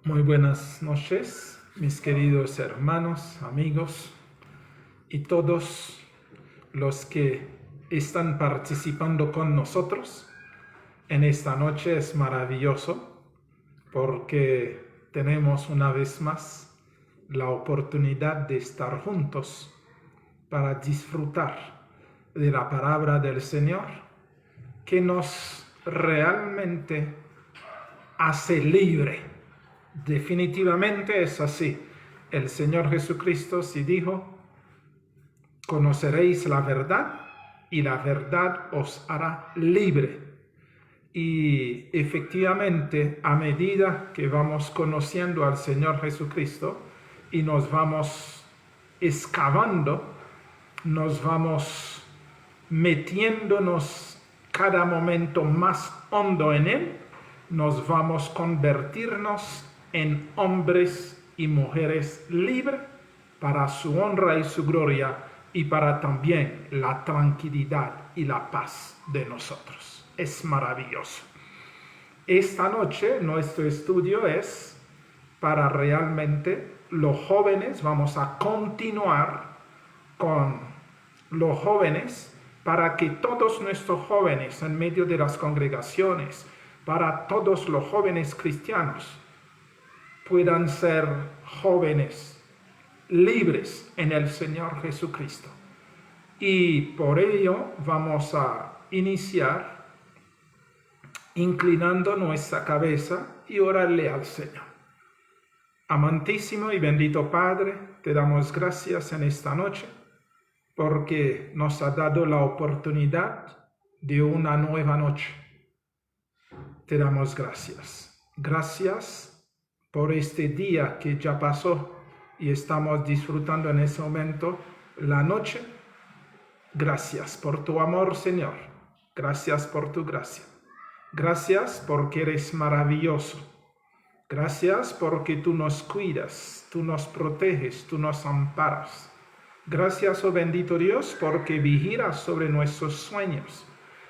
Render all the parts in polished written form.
Muy buenas noches, mis queridos hermanos, amigos y todos los que están participando con nosotros. En esta noche es maravilloso porque tenemos una vez más la oportunidad de estar juntos para disfrutar de la palabra del Señor que nos realmente hace libre. Definitivamente es así. El Señor Jesucristo sí dijo: conoceréis la verdad y la verdad os hará libre. Y efectivamente, a medida que vamos conociendo al Señor Jesucristo y nos vamos excavando, nos vamos metiéndonos cada momento más hondo en Él, nos vamos a convertirnos en hombres y mujeres libres para su honra y su gloria y para también la tranquilidad y la paz de nosotros. Es maravilloso. Esta noche nuestro estudio es para realmente los jóvenes. Vamos a continuar con los jóvenes para que todos nuestros jóvenes en medio de las congregaciones, para todos los jóvenes cristianos, puedan ser jóvenes libres en el Señor Jesucristo. Y por ello vamos a iniciar inclinando nuestra cabeza y orarle al Señor. Amantísimo y bendito Padre, te damos gracias en esta noche porque nos ha dado la oportunidad de una nueva noche. Te damos gracias. Gracias por este día que ya pasó y estamos disfrutando en ese momento la noche. Gracias por tu amor, Señor. Gracias por tu gracia. Gracias porque eres maravilloso. Gracias porque tú nos cuidas, tú nos proteges, tú nos amparas. Gracias, oh bendito Dios, porque vigilas sobre nuestros sueños,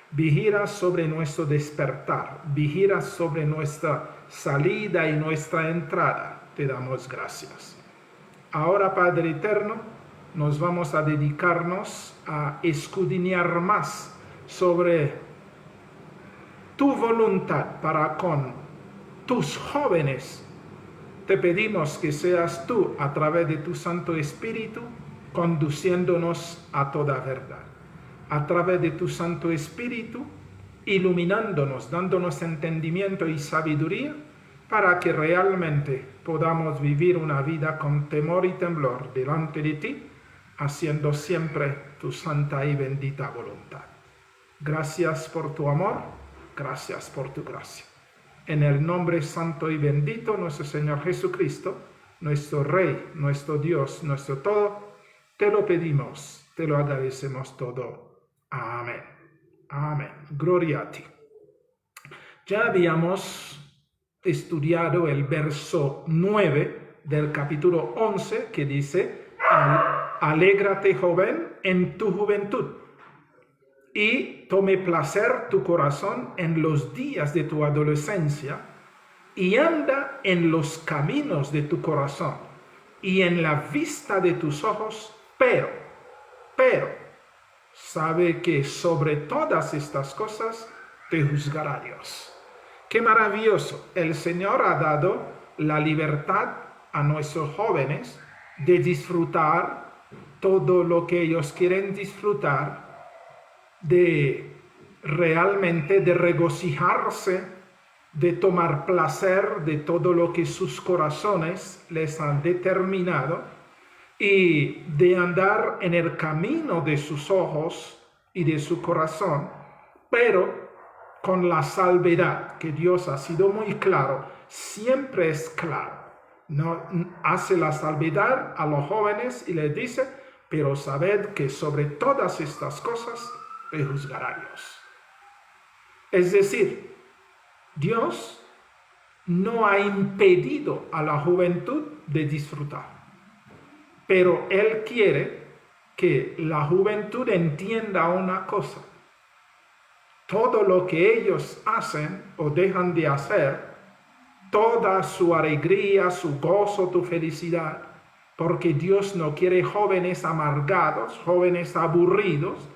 vigilas sobre nuestro despertar, vigilas sobre nuestra salida y nuestra entrada. Te damos gracias. Ahora, Padre eterno, nos vamos a dedicarnos a escudriñar más sobre tu voluntad para con tus jóvenes. Te pedimos que seas tú, a través de tu Santo Espíritu, conduciéndonos a toda verdad. A través de tu Santo Espíritu, iluminándonos, dándonos entendimiento y sabiduría, para que realmente podamos vivir una vida con temor y temblor delante de ti, haciendo siempre tu santa y bendita voluntad. Gracias por tu amor, gracias por tu gracia. En el nombre santo y bendito nuestro Señor Jesucristo, nuestro Rey, nuestro Dios, nuestro todo, te lo pedimos, te lo agradecemos todo. Amén. Amén. Gloria a ti. Ya habíamos estudiado el verso 9 del capítulo 11 que dice: alégrate, joven, en tu juventud, y tome placer tu corazón en los días de tu adolescencia, y anda en los caminos de tu corazón, y en la vista de tus ojos, pero, sabe que sobre todas estas cosas te juzgará Dios. ¡Qué maravilloso! El Señor ha dado la libertad a nuestros jóvenes de disfrutar todo lo que ellos quieren disfrutar, de realmente de regocijarse, de tomar placer de todo lo que sus corazones les han determinado y de andar en el camino de sus ojos y de su corazón, pero con la salvedad que Dios ha sido muy claro, siempre es claro. No hace la salvedad a los jóvenes y les dice: pero sabed que sobre todas estas cosas te juzgará Dios. Es decir, Dios no ha impedido a la juventud de disfrutar, pero Él quiere que la juventud entienda una cosa: todo lo que ellos hacen o dejan de hacer, toda su alegría, su gozo, tu felicidad, porque Dios no quiere jóvenes amargados, jóvenes aburridos,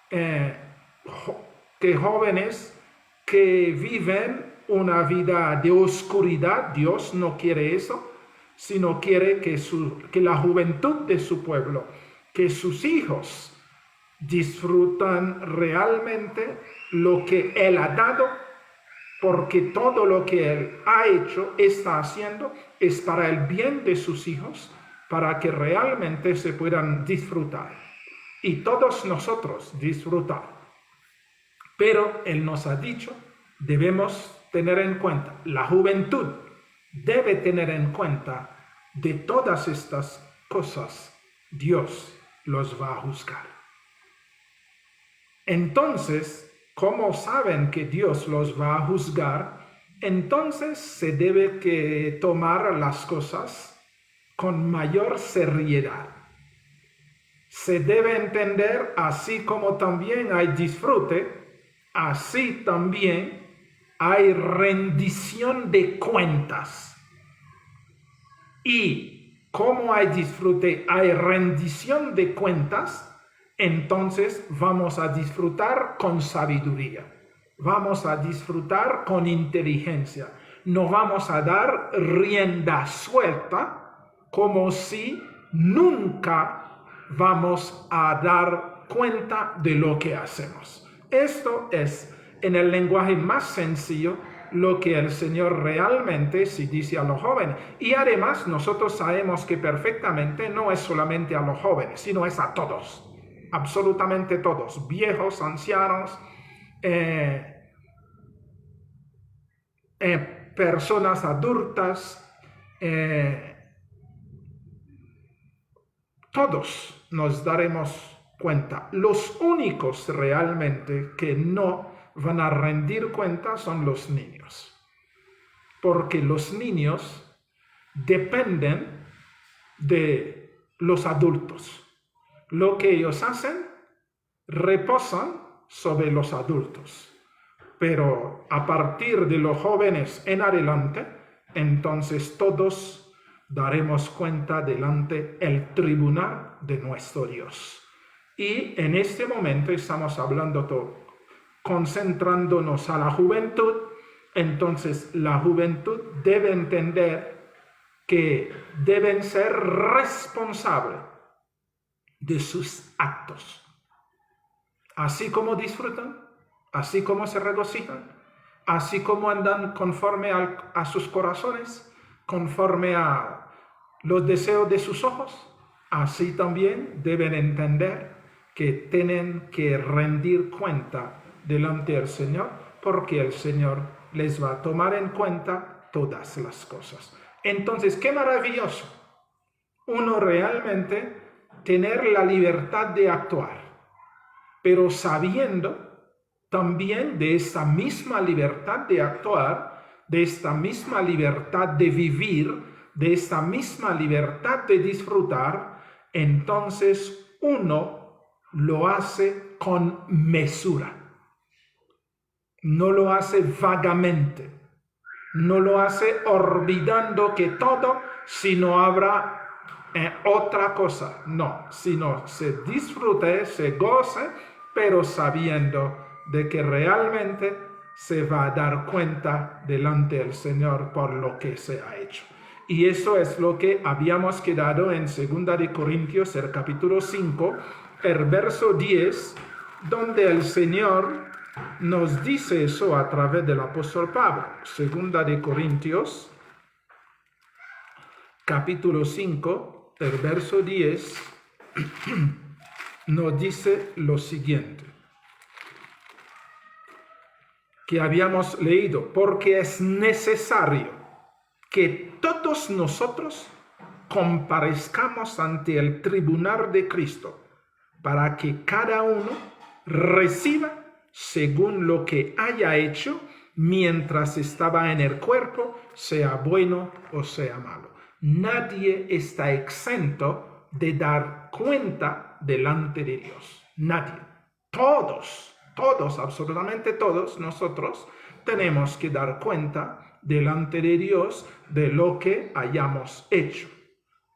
que jóvenes que viven una vida de oscuridad. Dios no quiere eso, sino quiere que la juventud de su pueblo, que sus hijos disfrutan realmente lo que Él ha dado, porque todo lo que Él ha hecho, está haciendo, es para el bien de sus hijos, para que realmente se puedan disfrutar. Y todos nosotros disfrutar. Pero Él nos ha dicho, debemos tener en cuenta, la juventud debe tener en cuenta de todas estas cosas, Dios los va a juzgar. Entonces, ¿cómo saben que Dios los va a juzgar? Entonces se debe que tomar las cosas con mayor seriedad. Se debe entender, así como también hay disfrute, así también hay rendición de cuentas. Y como hay disfrute, hay rendición de cuentas, entonces vamos a disfrutar con sabiduría, vamos a disfrutar con inteligencia, no vamos a dar rienda suelta como si nunca vamos a dar cuenta de lo que hacemos. Esto es, en el lenguaje más sencillo, lo que el Señor realmente se dice a los jóvenes. Y además nosotros sabemos que perfectamente no es solamente a los jóvenes, sino es a todos. Absolutamente todos, viejos, ancianos, personas adultas, todos nos daremos cuenta. Los únicos realmente que no van a rendir cuenta son los niños, porque los niños dependen de los adultos. Lo que ellos hacen reposan sobre los adultos, pero a partir de los jóvenes en adelante, entonces todos daremos cuenta delante el tribunal de nuestro Dios. Y en este momento estamos hablando concentrándonos a la juventud. Entonces la juventud debe entender que deben ser responsables de sus actos. Así como disfrutan, así como se regocijan, así como andan conforme a sus corazones, conforme a los deseos de sus ojos, así también deben entender que tienen que rendir cuenta delante del Señor, porque el Señor les va a tomar en cuenta todas las cosas. Entonces, qué maravilloso uno realmente tener la libertad de actuar, pero sabiendo también de esta misma libertad de actuar, de esta misma libertad de vivir, de esta misma libertad de disfrutar, entonces uno lo hace con mesura. No lo hace vagamente, no lo hace olvidando que todo, si no habrá otra cosa, no, sino se disfrute, se goce, pero sabiendo de que realmente se va a dar cuenta delante del Señor por lo que se ha hecho. Y eso es lo que habíamos quedado en 2 de Corintios, el capítulo 5, el verso 10, donde el Señor nos dice eso a través del apóstol Pablo. 2 de Corintios, capítulo 5, el verso 10 nos dice lo siguiente, que habíamos leído: porque es necesario que todos nosotros comparezcamos ante el tribunal de Cristo, para que cada uno reciba según lo que haya hecho mientras estaba en el cuerpo, sea bueno o sea malo. Nadie está exento de dar cuenta delante de Dios. Nadie. Todos, absolutamente todos nosotros tenemos que dar cuenta delante de Dios de lo que hayamos hecho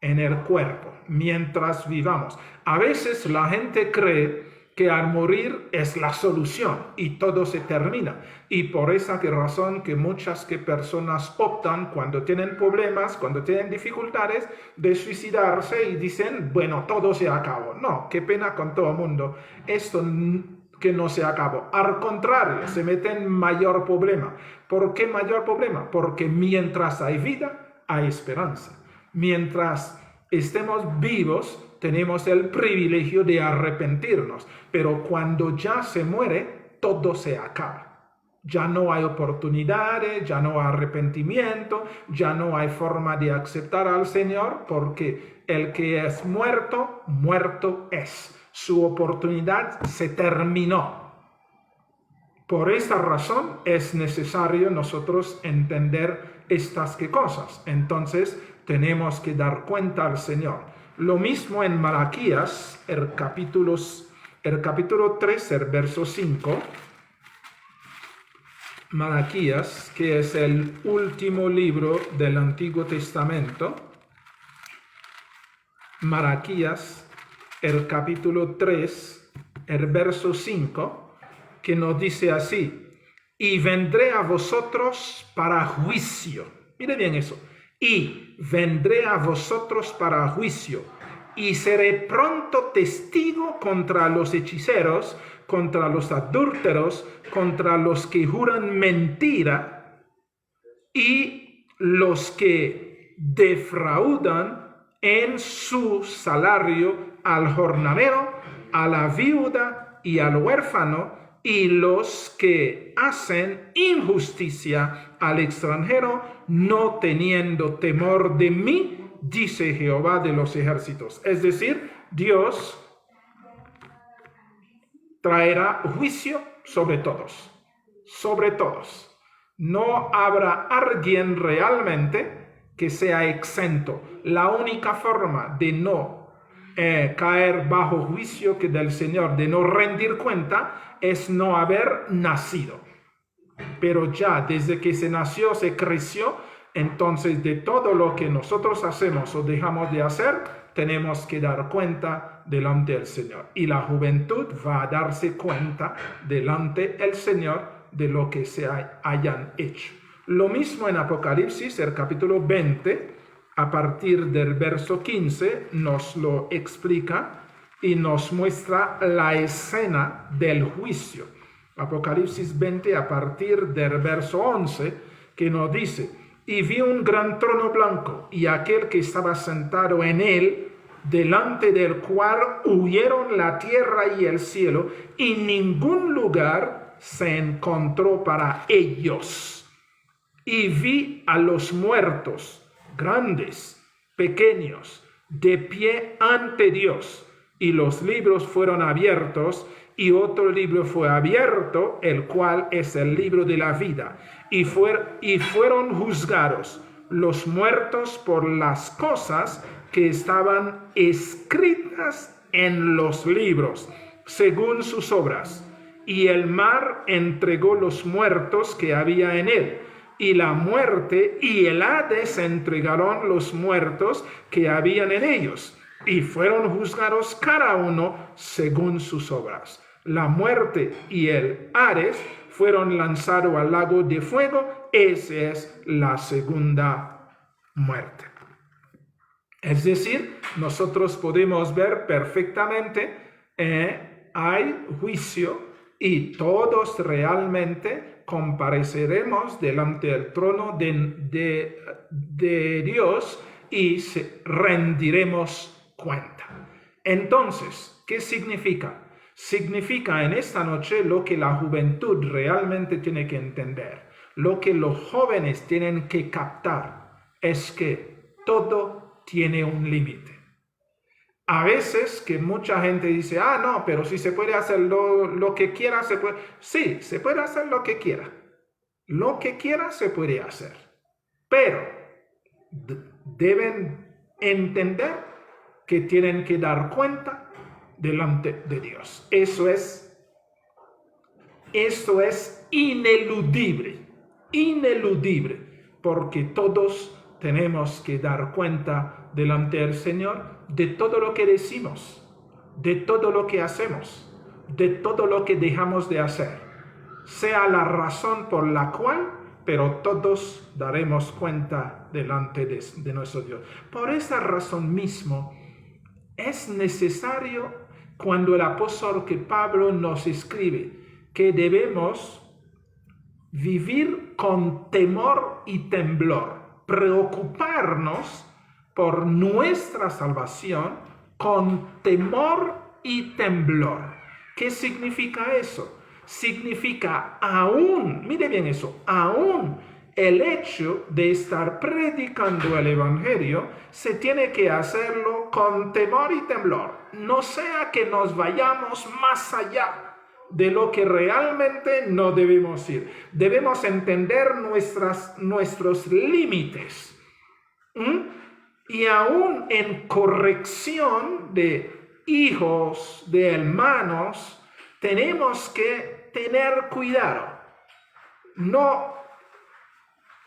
en el cuerpo, mientras vivamos. A veces la gente cree que al morir es la solución y todo se termina. Y por esa razón que muchas personas optan cuando tienen problemas, cuando tienen dificultades, de suicidarse y dicen, bueno, todo se acabó. No, qué pena con todo el mundo. Esto que no se acabó. Al contrario, se mete en mayor problema. ¿Por qué mayor problema? Porque mientras hay vida, hay esperanza. Mientras estemos vivos, tenemos el privilegio de arrepentirnos, pero cuando ya se muere, todo se acaba. Ya no hay oportunidades, ya no hay arrepentimiento, ya no hay forma de aceptar al Señor, porque el que es muerto, muerto es. Su oportunidad se terminó. Por esta razón es necesario nosotros entender estas cosas. Entonces tenemos que dar cuenta al Señor. Lo mismo en Malaquías, el capítulo 3, el verso 5. Malaquías, que es el último libro del Antiguo Testamento. Malaquías, el capítulo 3, el verso 5, que nos dice así: y vendré a vosotros para juicio. Mire bien eso. Y vendré a vosotros para juicio, y seré pronto testigo contra los hechiceros, contra los adúlteros, contra los que juran mentira, y los que defraudan en su salario al jornalero, a la viuda y al huérfano, y los que hacen injusticia al extranjero, no teniendo temor de mí, dice Jehová de los ejércitos. Es decir, Dios traerá juicio sobre todos, sobre todos. No habrá alguien realmente que sea exento. La única forma de no caer bajo juicio que del Señor, de no rendir cuenta, es no haber nacido. Pero ya desde que se nació, se creció, entonces de todo lo que nosotros hacemos o dejamos de hacer, tenemos que dar cuenta delante del Señor. Y la juventud va a darse cuenta delante del Señor de lo que se hayan hecho. Lo mismo en Apocalipsis, el capítulo 20, a partir del verso 15, nos lo explica y nos muestra la escena del juicio. Apocalipsis 20, a partir del verso 11, que nos dice: y vi un gran trono blanco, y aquel que estaba sentado en él, delante del cual huyeron la tierra y el cielo, y ningún lugar se encontró para ellos. Y vi a los muertos, grandes, pequeños, de pie ante Dios, y los libros fueron abiertos, y otro libro fue abierto, el cual es el libro de la vida, y fueron juzgados los muertos por las cosas que estaban escritas en los libros, según sus obras. Y el mar entregó los muertos que había en él, y la muerte y el Hades entregaron los muertos que habían en ellos, y fueron juzgados cada uno según sus obras. La muerte y el Hades fueron lanzados al lago de fuego. Esa es la segunda muerte. Es decir, nosotros podemos ver perfectamente, hay juicio y todos realmente compareceremos delante del trono de Dios y rendiremos cuenta. Entonces, ¿qué significa? Significa en esta noche lo que la juventud realmente tiene que entender, lo que los jóvenes tienen que captar, es que todo tiene un límite. A veces que mucha gente dice, no, pero si se puede hacer lo que quiera, se puede. Sí, se puede hacer lo que quiera. Lo que quiera se puede hacer. Pero deben entender que tienen que dar cuenta delante de Dios. Esto es ineludible, ineludible. porque todos tenemos que dar cuenta delante del Señor de todo lo que decimos, de todo lo que hacemos, de todo lo que dejamos de hacer, sea la razón por la cual, pero todos daremos cuenta delante de nuestro Dios. Por esa razón mismo, es necesario cuando el apóstol que Pablo nos escribe que debemos vivir con temor y temblor, preocuparnos por nuestra salvación con temor y temblor. ¿Qué significa eso? Significa aún, mire bien eso, aún el hecho de estar predicando el Evangelio se tiene que hacerlo con temor y temblor, no sea que nos vayamos más allá de lo que realmente no debemos ir. Debemos entender nuestros límites. Y aún en corrección de hijos, de hermanos, tenemos que tener cuidado. No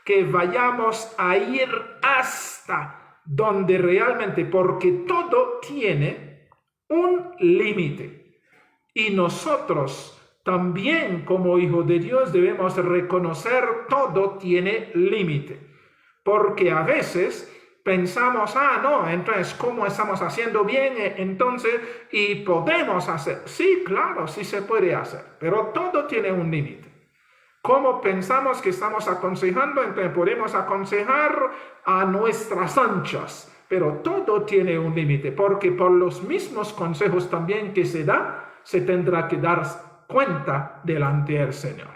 que vayamos a ir hasta donde realmente, porque todo tiene un límite. Y nosotros también como hijos de Dios debemos reconocer todo tiene límite. Porque a veces pensamos, no, entonces ¿cómo estamos haciendo bien? Entonces, y podemos hacer. Sí, claro, sí se puede hacer, pero todo tiene un límite. ¿Cómo pensamos que estamos aconsejando? Entonces podemos aconsejar a nuestras anchas, pero todo tiene un límite, porque por los mismos consejos también que se da, se tendrá que dar cuenta delante del Señor.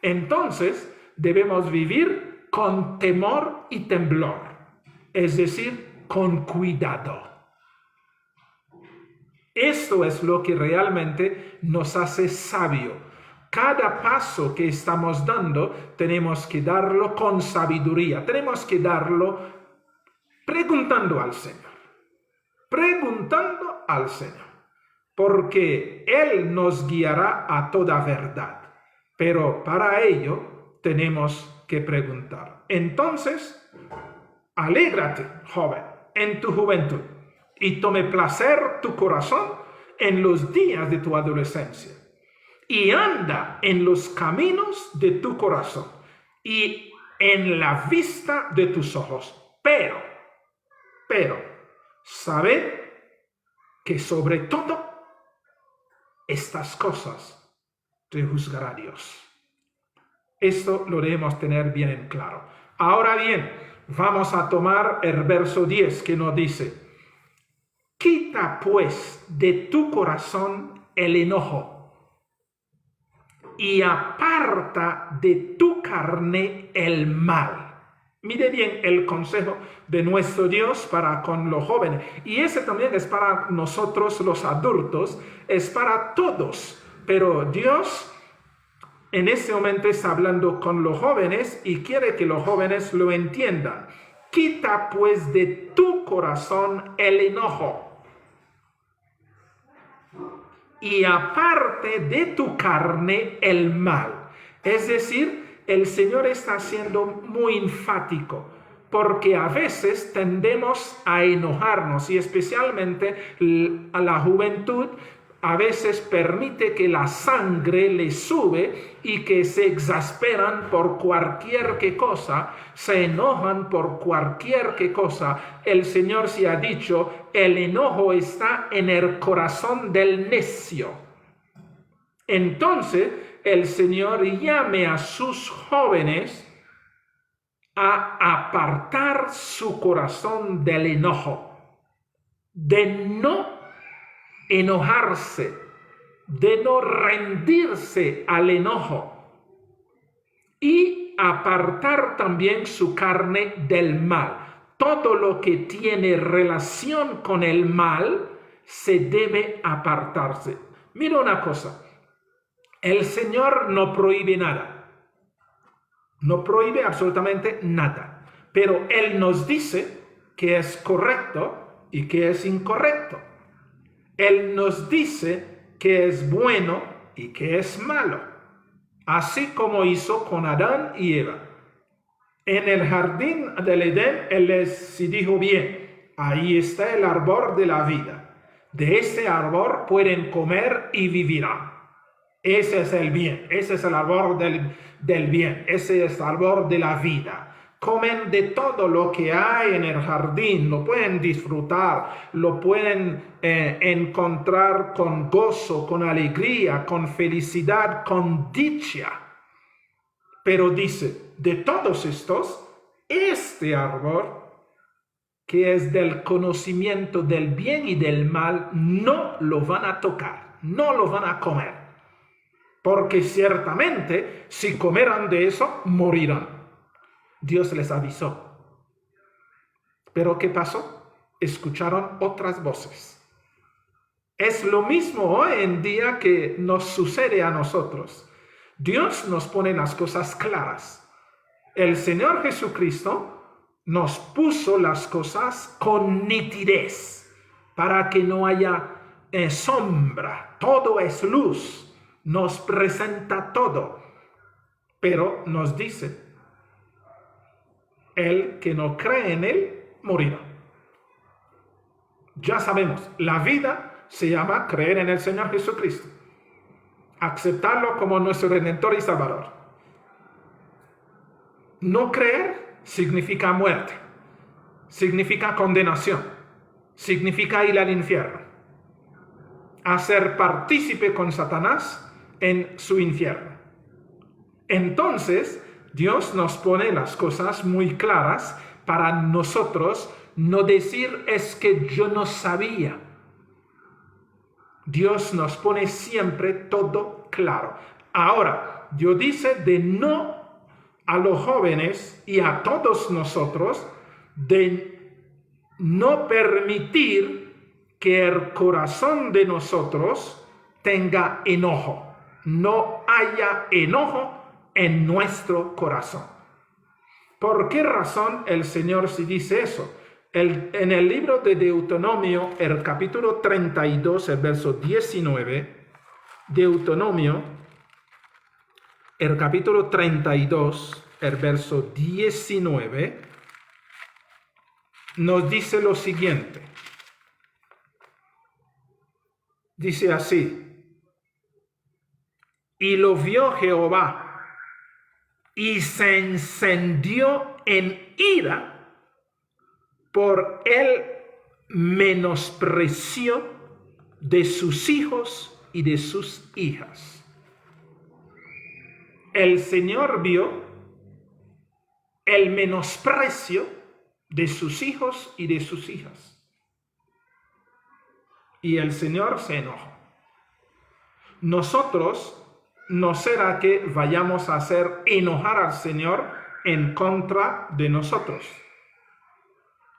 Entonces, debemos vivir con temor y temblor, es decir, con cuidado. Esto es lo que realmente nos hace sabio. Cada paso que estamos dando, tenemos que darlo con sabiduría, tenemos que darlo preguntando al Señor, porque Él nos guiará a toda verdad. Pero para ello tenemos que preguntar. Entonces, alégrate, joven, en tu juventud, y tome placer tu corazón en los días de tu adolescencia, y anda en los caminos de tu corazón, y en la vista de tus ojos. Pero, sabed que sobre todo estas cosas te juzgará Dios. Esto lo debemos tener bien en claro. Ahora bien, vamos a tomar el verso 10 que nos dice: quita pues de tu corazón el enojo y aparta de tu carne el mal. Mire bien el consejo de nuestro Dios para con los jóvenes. Y ese también es para nosotros los adultos, es para todos. Pero Dios en este momento está hablando con los jóvenes y quiere que los jóvenes lo entiendan. Quita pues de tu corazón el enojo y aparte de tu carne el mal. Es decir, el Señor está siendo muy enfático, porque a veces tendemos a enojarnos y especialmente a la juventud a veces permite que la sangre le sube y que se exasperan por cualquier cosa, se enojan por cualquier cosa. El Señor se ha dicho, el enojo está en el corazón del necio. Entonces, el Señor llame a sus jóvenes a apartar su corazón del enojo, de no enojarse, de no rendirse al enojo y apartar también su carne del mal. Todo lo que tiene relación con el mal se debe apartarse. Mira una cosa. El Señor no prohíbe nada, no prohíbe absolutamente nada, pero Él nos dice que es correcto y que es incorrecto. Él nos dice que es bueno y que es malo, así como hizo con Adán y Eva. En el jardín del Edén, Él les dijo, bien, ahí está el árbol de la vida. De este árbol pueden comer y vivirán. Ese es el bien, ese es el árbol del bien, ese es el árbol de la vida. Comen de todo lo que hay en el jardín, lo pueden disfrutar, lo pueden encontrar con gozo, con alegría, con felicidad, con dicha. Pero dice, de todos estos, este árbol, que es del conocimiento del bien y del mal, no lo van a tocar, no lo van a comer. Porque ciertamente, si comeran de eso, morirán. Dios les avisó. Pero ¿qué pasó? Escucharon otras voces. Es lo mismo hoy en día que nos sucede a nosotros. Dios nos pone las cosas claras. El Señor Jesucristo nos puso las cosas con nitidez para que no haya sombra. Todo es luz. Nos presenta todo. Pero nos dice, el que no cree en Él, morirá. Ya sabemos, la vida se llama creer en el Señor Jesucristo. Aceptarlo como nuestro Redentor y Salvador. No creer significa muerte. Significa condenación. Significa ir al infierno. Hacer partícipe con Satanás en su infierno. Entonces, Dios nos pone las cosas muy claras para nosotros no decir es que yo no sabía. Dios nos pone siempre todo claro. Ahora, Dios dice de no a los jóvenes y a todos nosotros de no permitir que el corazón de nosotros tenga enojo. No haya enojo en nuestro corazón. ¿Por qué razón el Señor sí dice eso? En el libro de Deuteronomio, el capítulo 32, el verso 19, Deuteronomio, el capítulo 32, el verso 19, nos dice lo siguiente. Dice así, y lo vio Jehová, y se encendió en ira por el menosprecio de sus hijos y de sus hijas. El Señor vio el menosprecio de sus hijos y de sus hijas. Y el Señor se enojó. Nosotros no será que vayamos a hacer enojar al Señor en contra de nosotros.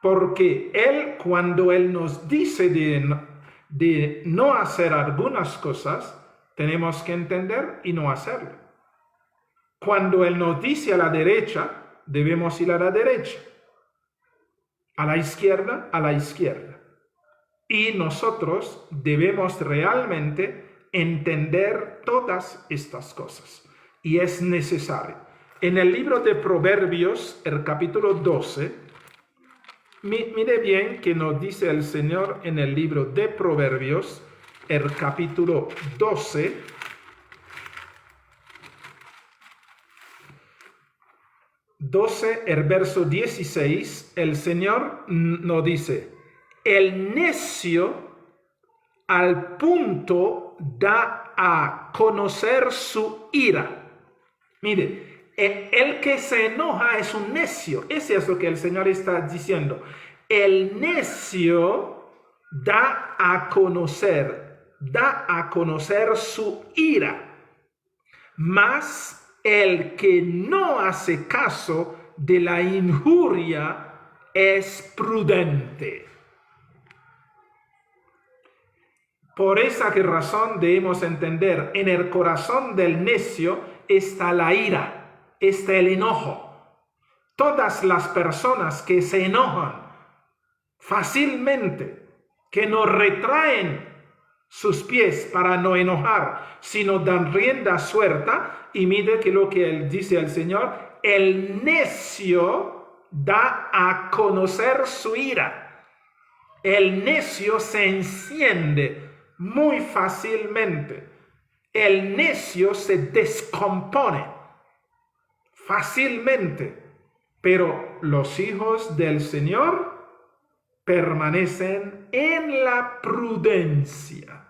Porque Él, cuando Él nos dice de no hacer algunas cosas, tenemos que entender y no hacerlo. Cuando Él nos dice a la derecha, debemos ir a la derecha. A la izquierda, a la izquierda. Y nosotros debemos realmente entender todas estas cosas. Y es necesario. En el libro de Proverbios, el capítulo 12, mire bien que nos dice el Señor en el libro de Proverbios, el capítulo 12, el verso 16, el Señor nos dice, el necio al punto da a conocer su ira. Mire, el que se enoja es un necio. Eso es lo que el Señor está diciendo. El necio da a conocer su ira. Mas el que no hace caso de la injuria es prudente. Por esa razón debemos entender, en el corazón del necio está la ira. Está el enojo. Todas las personas que se enojan fácilmente, que no retraen sus pies para no enojar, sino dan rienda suelta, y mire que lo que él dice al Señor, el necio da a conocer su ira. El necio se enciende muy fácilmente. El necio se descompone fácilmente. Pero los hijos del Señor permanecen en la prudencia.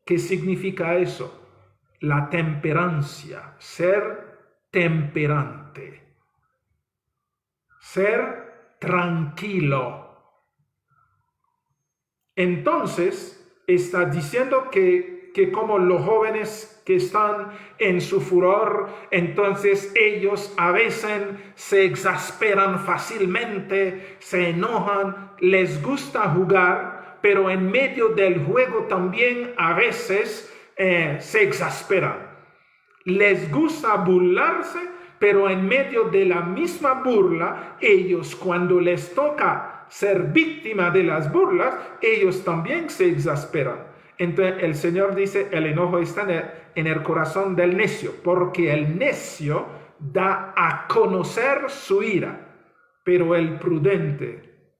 ¿Qué significa eso? La temperancia, ser temperante, ser tranquilo. Entonces, está diciendo que como los jóvenes que están en su furor, entonces ellos a veces se exasperan fácilmente, se enojan, les gusta jugar, pero en medio del juego también a veces se exasperan. Les gusta burlarse, pero en medio de la misma burla, ellos cuando les toca ser víctima de las burlas, ellos también se exasperan. Entonces el Señor dice, el enojo está en el corazón del necio, porque el necio da a conocer su ira, pero el prudente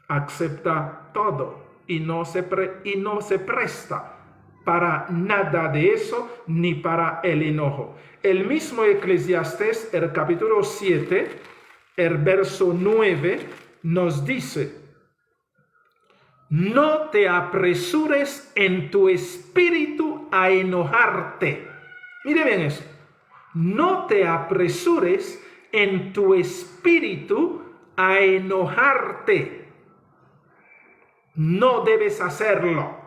acepta todo y no se presta para nada de eso, ni para el enojo. El mismo Eclesiastés, el capítulo 7, el verso 9, nos dice: no te apresures en tu espíritu a enojarte. Mire bien eso. No te apresures en tu espíritu a enojarte. No debes hacerlo.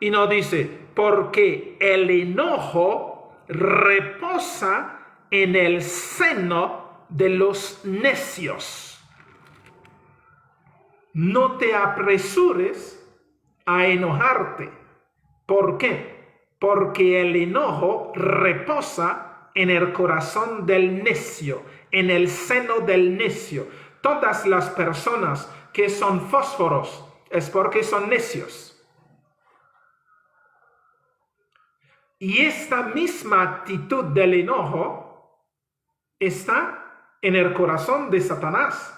Y no dice, porque el enojo reposa en el seno de los necios. No te apresures a enojarte. ¿Por qué? Porque el enojo reposa en el corazón del necio, en el seno del necio. Todas las personas que son fósforos es porque son necios. Y esta misma actitud del enojo está en el corazón de Satanás.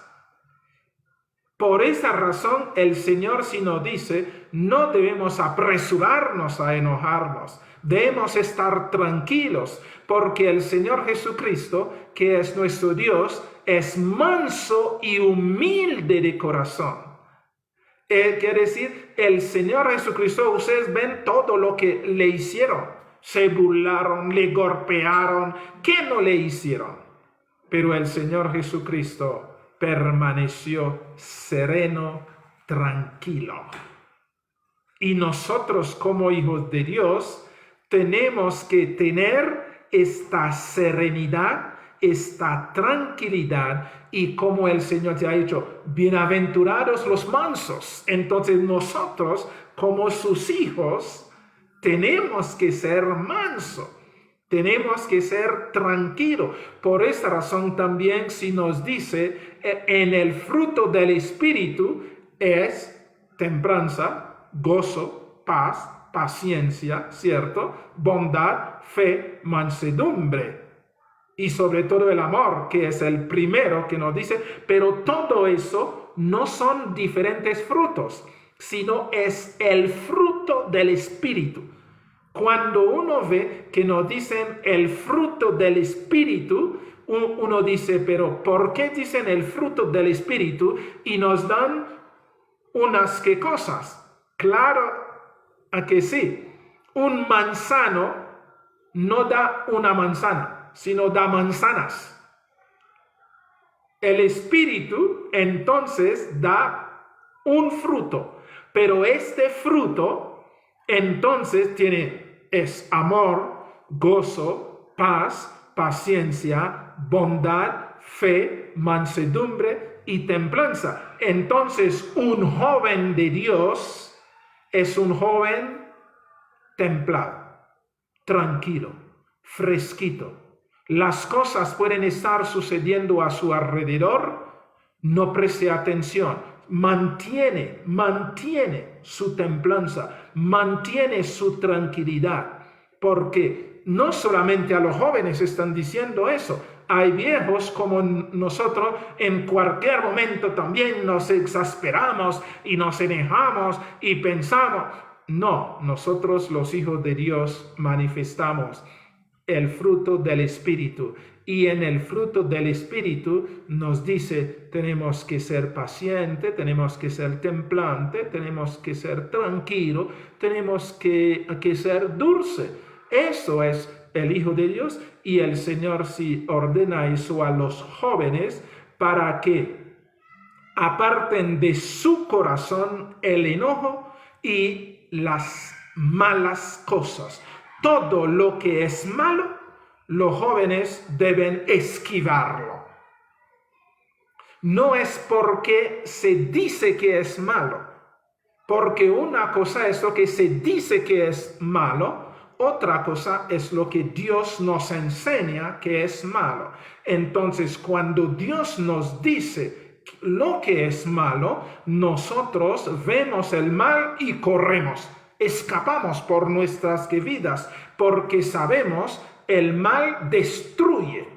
Por esa razón el Señor sí nos dice, no debemos apresurarnos a enojarnos, debemos estar tranquilos, porque el Señor Jesucristo, que es nuestro Dios, es manso y humilde de corazón. Quiere decir, el Señor Jesucristo, ustedes ven todo lo que le hicieron. Se burlaron, le golpearon, ¿qué no le hicieron? Pero el Señor Jesucristo permaneció sereno, tranquilo. Y nosotros como hijos de Dios tenemos que tener esta serenidad, esta tranquilidad, y como el Señor te ha dicho, bienaventurados los mansos. Entonces nosotros como sus hijos tenemos que ser mansos. Tenemos que ser tranquilos. Por esta razón también si nos dice en el fruto del Espíritu es templanza, gozo, paz, paciencia, ¿cierto? Bondad, fe, mansedumbre. Y sobre todo el amor, que es el primero que nos dice, pero todo eso no son diferentes frutos, sino es el fruto del Espíritu. Cuando uno ve que nos dicen el fruto del Espíritu, uno dice, pero ¿por qué dicen el fruto del Espíritu? Y nos dan unas ¿qué cosas? Claro a que sí. Un manzano no da una manzana, sino da manzanas. El Espíritu entonces da un fruto, pero este fruto entonces es amor, gozo, paz, paciencia, bondad, fe, mansedumbre y templanza. Entonces un joven de Dios es un joven templado, tranquilo, fresquito. Las cosas pueden estar sucediendo a su alrededor, no preste atención. Mantiene su templanza, mantiene su tranquilidad, porque no solamente a los jóvenes están diciendo eso. Hay viejos como nosotros, en cualquier momento también nos exasperamos y nos enojamos y pensamos. No, nosotros los hijos de Dios manifestamos el fruto del Espíritu. Y en el fruto del Espíritu nos dice, tenemos que ser pacientes, tenemos que ser templantes, tenemos que ser tranquilos, tenemos que ser dulces. Eso es el Hijo de Dios, y el Señor sí ordena eso a los jóvenes para que aparten de su corazón el enojo y las malas cosas. Todo lo que es malo, los jóvenes deben esquivarlo. No es porque se dice que es malo, porque una cosa es lo que se dice que es malo, otra cosa es lo que Dios nos enseña que es malo. Entonces, cuando Dios nos dice lo que es malo, nosotros vemos el mal y corremos, escapamos por nuestras vidas, porque sabemos el mal destruye.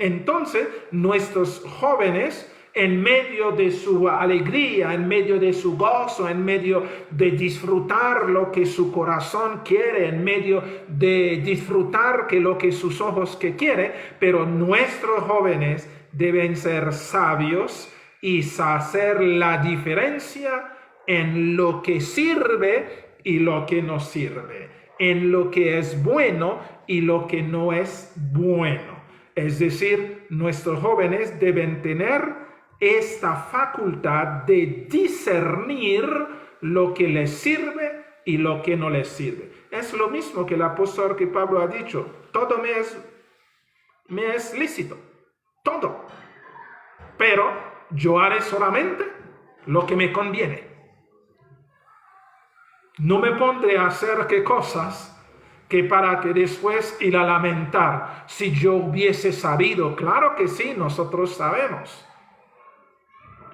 Entonces, nuestros jóvenes, en medio de su alegría, en medio de su gozo, en medio de disfrutar lo que su corazón quiere, en medio de disfrutar lo que sus ojos quieren, pero nuestros jóvenes deben ser sabios y hacer la diferencia en lo que sirve y lo que no sirve, en lo que es bueno y lo que no es bueno. Es decir, nuestros jóvenes deben tener esta facultad de discernir lo que les sirve y lo que no les sirve. Es lo mismo que el apóstol que Pablo ha dicho, todo me es lícito, todo, pero yo haré solamente lo que me conviene. No me pondré a hacer cosas que para que después ir a lamentar. Si yo hubiese sabido, claro que sí, nosotros sabemos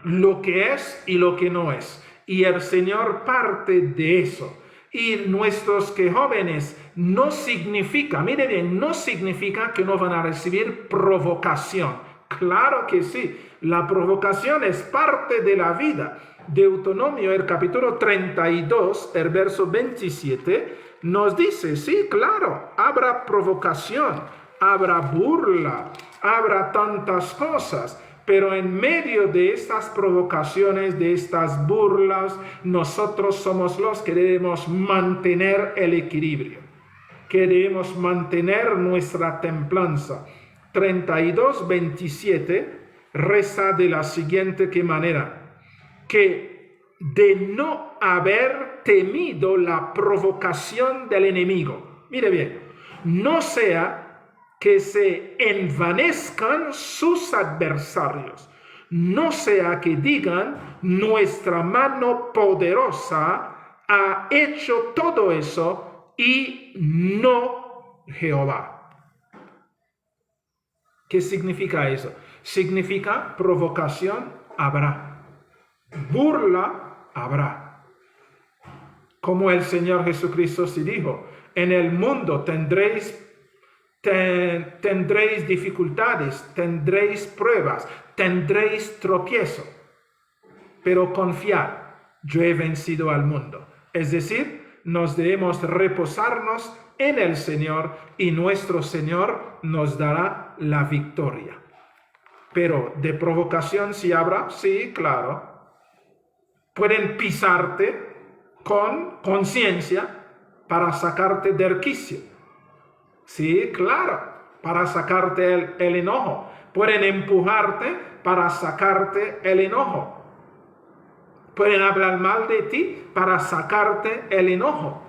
lo que es y lo que no es. Y el Señor parte de eso. Y nuestros jóvenes no significa, mire bien, no significa que no van a recibir provocación. Claro que sí, la provocación es parte de la vida. Deuteronomio, el capítulo 32, el verso 27, nos dice, sí, claro, habrá provocación, habrá burla, habrá tantas cosas, pero en medio de estas provocaciones, de estas burlas, nosotros somos los que debemos mantener el equilibrio, que debemos mantener nuestra templanza. 32, 27 reza de la siguiente manera, que de no haber temido la provocación del enemigo. Mire bien, no sea que se envanezcan sus adversarios, no sea que digan, nuestra mano poderosa ha hecho todo eso y no Jehová. ¿Qué significa eso? Significa provocación habrá, burla habrá. Como el Señor Jesucristo sí dijo, en el mundo tendréis dificultades, tendréis pruebas, tendréis tropiezo, pero confiad, yo he vencido al mundo. Es decir, nos debemos reposarnos en el Señor y nuestro Señor nos dará la victoria. Pero de provocación sí habrá, sí, claro. Pueden pisarte con conciencia para sacarte del quicio. Sí, claro, para sacarte el enojo. Pueden empujarte para sacarte el enojo. Pueden hablar mal de ti para sacarte el enojo.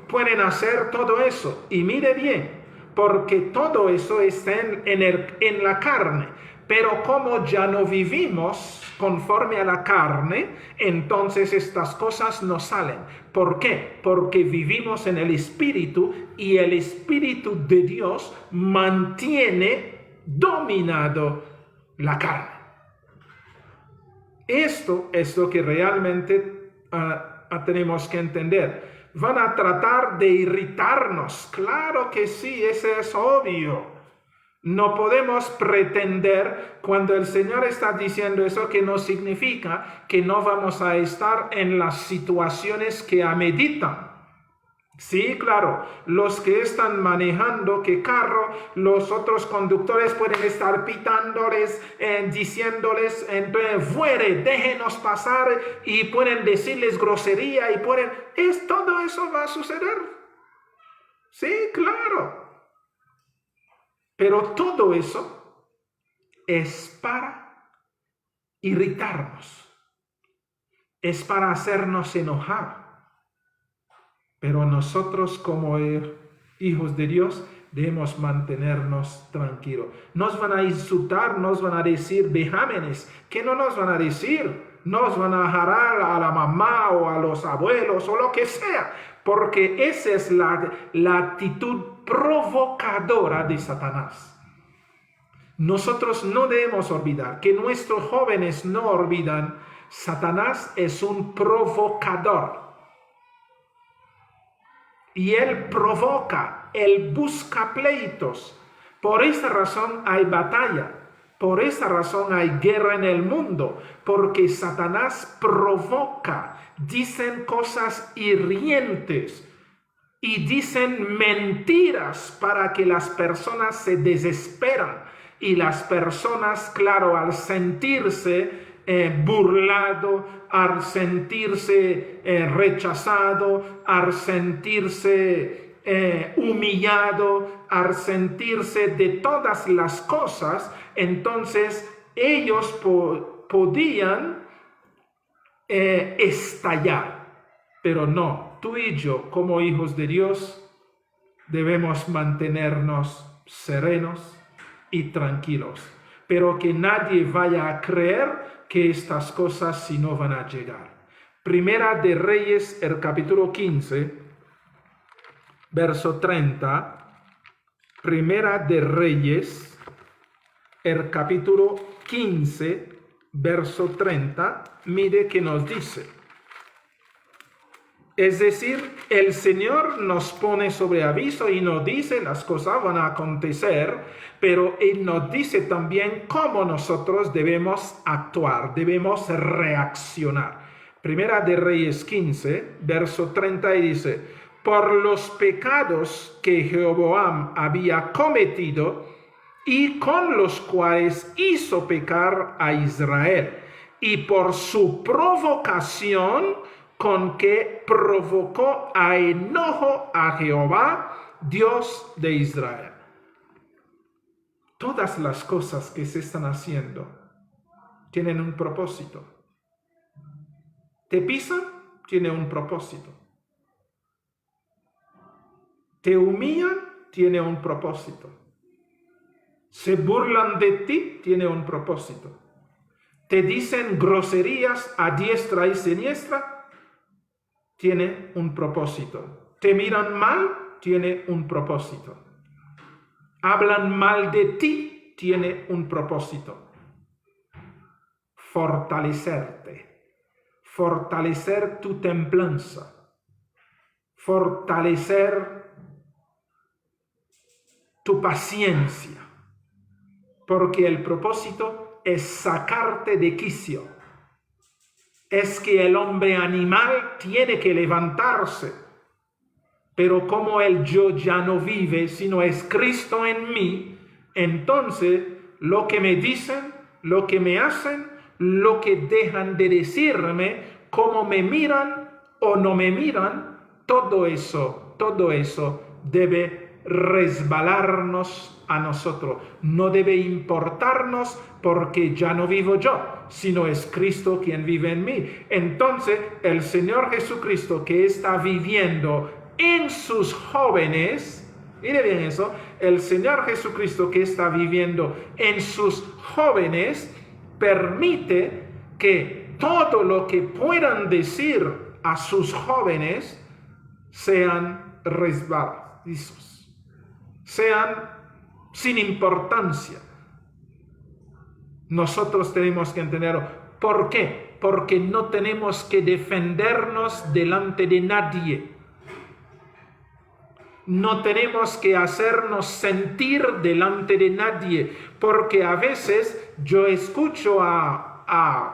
Pueden hacer todo eso. Y mire bien, porque todo eso está en la carne. Pero como ya no vivimos conforme a la carne, entonces estas cosas no salen. ¿Por qué? Porque vivimos en el Espíritu y el Espíritu de Dios mantiene dominado la carne. Esto es lo que realmente tenemos que entender. van a tratar de irritarnos. Claro que sí, ese es obvio. No podemos pretender cuando el Señor está diciendo eso que no significa que no vamos a estar en las situaciones que ameritan. Sí, claro, los que están manejando qué carro, los otros conductores pueden estar pitándoles, diciéndoles, fuere, déjenos pasar, y pueden decirles grosería y todo eso va a suceder. Sí, claro. Pero todo eso es para irritarnos, es para hacernos enojar. Pero nosotros como hijos de Dios debemos mantenernos tranquilos. Nos van a insultar, nos van a decir vejámenes. ¿Qué no nos van a decir? Nos van a jarar a la mamá o a los abuelos o lo que sea. Porque esa es la actitud provocadora de Satanás. Nosotros no debemos olvidar, que nuestros jóvenes no olvidan, Satanás es un provocador. Y él provoca, él busca pleitos. Por esa razón hay batalla. Por esa razón hay guerra en el mundo. Porque Satanás provoca. Dicen cosas hirientes. Y dicen mentiras para que las personas se desesperan. Y las personas, claro, al sentirse burlado, al sentirse rechazado, al sentirse humillado, al sentirse de todas las cosas, entonces ellos podían estallar. Pero no, tú y yo, como hijos de Dios, debemos mantenernos serenos y tranquilos. Pero que nadie vaya a creer que estas cosas si no van a llegar. Primera de Reyes, el capítulo 15, verso 30. Primera de Reyes, el capítulo 15, verso 30. Mire que nos dice. Es decir, el Señor nos pone sobre aviso y nos dice las cosas van a acontecer, pero Él nos dice también cómo nosotros debemos actuar, debemos reaccionar. Primera de Reyes 15, verso 30, y dice, por los pecados que Jeroboam había cometido y con los cuales hizo pecar a Israel, y por su provocación con que provocó a enojo a Jehová, Dios de Israel. Todas las cosas que se están haciendo tienen un propósito. Te pisan, tiene un propósito. Te humillan, tiene un propósito. Se burlan de ti, tiene un propósito. Te dicen groserías a diestra y siniestra, tiene un propósito. Te miran mal, tiene un propósito. Hablan mal de ti, tiene un propósito. Fortalecerte. Fortalecer tu templanza. Fortalecer tu paciencia. Porque el propósito es sacarte de quicio. Es que el hombre animal tiene que levantarse. Pero como el yo ya no vive, sino es Cristo en mí, entonces lo que me dicen, lo que me hacen, lo que dejan de decirme, cómo me miran o no me miran, todo eso debe resbalarnos a nosotros. No debe importarnos porque ya no vivo yo, sino es Cristo quien vive en mí. Entonces, el Señor Jesucristo que está viviendo en sus jóvenes, mire bien eso, el Señor Jesucristo que está viviendo en sus jóvenes, permite que todo lo que puedan decir a sus jóvenes sean resbaladizos, sean sin importancia. Nosotros tenemos que entenderlo. ¿Por qué? Porque no tenemos que defendernos delante de nadie. no tenemos que hacernos sentir delante de nadie, porque a veces yo escucho a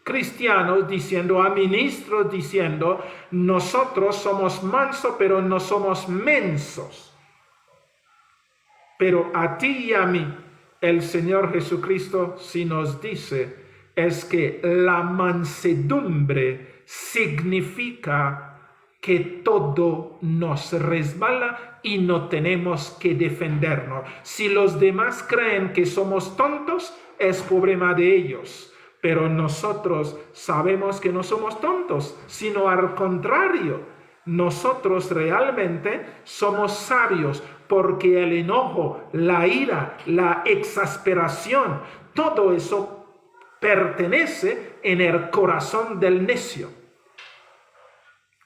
cristianos diciendo, a ministros diciendo, nosotros somos mansos, pero no somos mensos. Pero a ti y a mí, el Señor Jesucristo sí nos dice, es que la mansedumbre significa que todo nos resbala y no tenemos que defendernos. Si los demás creen que somos tontos, es problema de ellos. Pero nosotros sabemos que no somos tontos, sino al contrario. Nosotros realmente somos sabios porque el enojo, la ira, la exasperación, todo eso pertenece en el corazón del necio.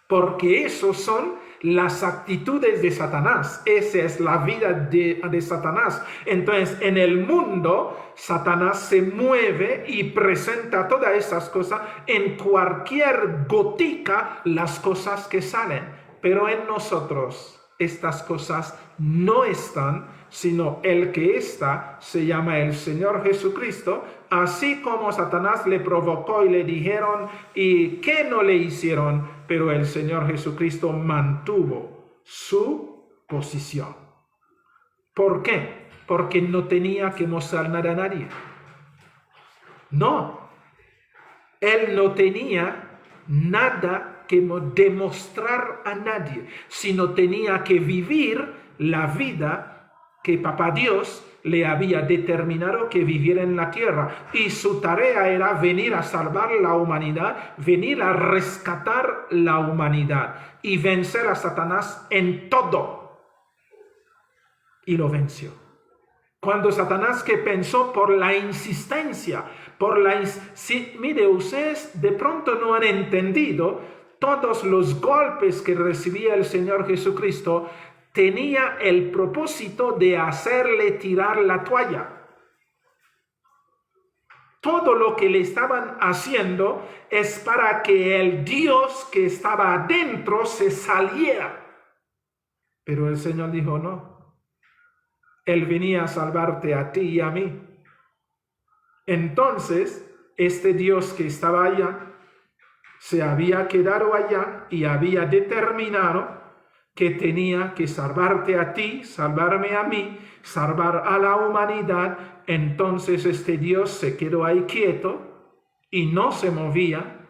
Porque esos son las actitudes de Satanás. Esa es la vida de Satanás. Entonces, en el mundo, Satanás se mueve y presenta todas esas cosas en cualquier gotica, las cosas que salen. Pero en nosotros, estas cosas no están, sino el que está se llama el Señor Jesucristo. Así como Satanás le provocó y le dijeron, ¿y qué no le hicieron? Pero el Señor Jesucristo mantuvo su posición. ¿Por qué? Porque no tenía que mostrar nada a nadie. No. Él no tenía nada que demostrar a nadie, sino tenía que vivir la vida que Papá Dios le había determinado que viviera en la tierra. Y su tarea era venir a salvar la humanidad, venir a rescatar la humanidad y vencer a Satanás en todo. Y lo venció. Cuando Satanás que pensó por la insistencia, mire, ustedes de pronto no han entendido todos los golpes que recibía el Señor Jesucristo, tenía el propósito de hacerle tirar la toalla. Todo lo que le estaban haciendo es para que el Dios que estaba adentro se saliera. Pero el Señor dijo, no. Él venía a salvarte a ti y a mí. Entonces, este Dios que estaba allá, se había quedado allá y había determinado que tenía que salvarte a ti, salvarme a mí, salvar a la humanidad. Entonces este Dios se quedó ahí quieto y no se movía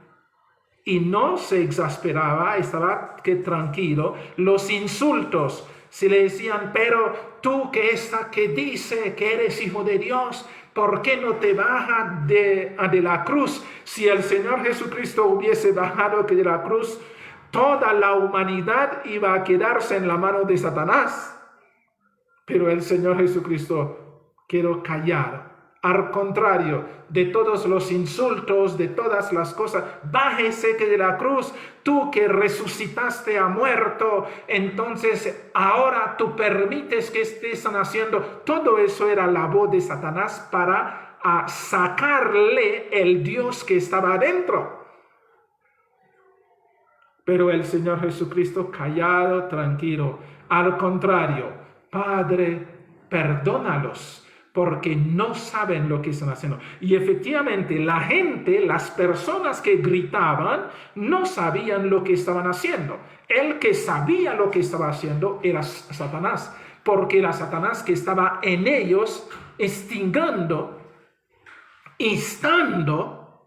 y no se exasperaba, estaba tranquilo. Los insultos, si le decían, pero tú que dice que eres hijo de Dios, ¿por qué no te bajas de la cruz? Si el Señor Jesucristo hubiese bajado de la cruz, toda la humanidad iba a quedarse en la mano de Satanás. Pero el Señor Jesucristo quedó callado. Al contrario de todos los insultos, de todas las cosas, bájese de la cruz, tú que resucitaste a muerto, entonces ahora tú permites que estén haciendo. Todo eso era la voz de Satanás para sacarle el Dios que estaba adentro. Pero el Señor Jesucristo callado, tranquilo. Al contrario, Padre, perdónalos, porque no saben lo que están haciendo. Y efectivamente, la gente, las personas que gritaban, no sabían lo que estaban haciendo. El que sabía lo que estaba haciendo era Satanás, porque era Satanás que estaba en ellos, instigando, instando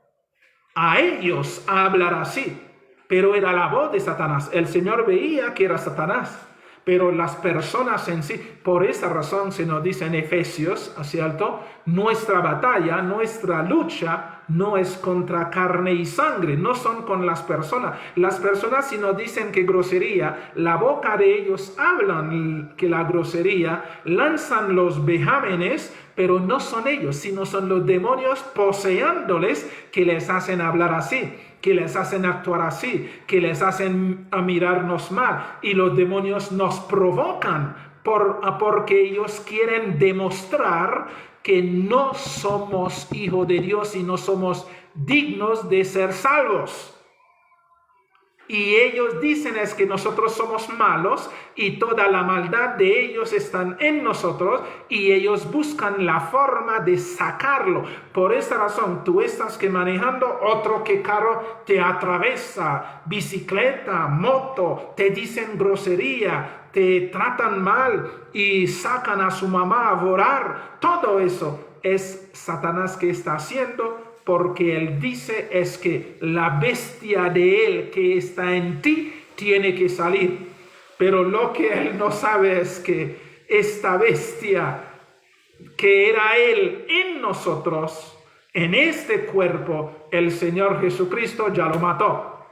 a ellos a hablar así. Pero era la voz de Satanás. El Señor veía que era Satanás. Pero las personas en sí, por esa razón se nos dice en Efesios, ¿cierto? Nuestra batalla, nuestra lucha no es contra carne y sangre, no son con las personas. Las personas si nos dicen que grosería, la boca de ellos hablan que la grosería, lanzan los vejámenes, pero no son ellos, sino son los demonios poseándoles que les hacen hablar así, que les hacen actuar así, que les hacen a mirarnos mal. Y los demonios nos provocan porque ellos quieren demostrar que no somos hijos de Dios y no somos dignos de ser salvos. Y ellos dicen es que nosotros somos malos y toda la maldad de ellos están en nosotros y ellos buscan la forma de sacarlo. Por esta razón, tú estás que manejando, otro que carro te atraviesa, bicicleta, moto, te dicen grosería, te tratan mal y sacan a su mamá a orar. Todo eso es Satanás que está haciendo, porque él dice es que la bestia de él que está en ti tiene que salir. Pero lo que él no sabe es que esta bestia que era él en nosotros, en este cuerpo, el Señor Jesucristo ya lo mató.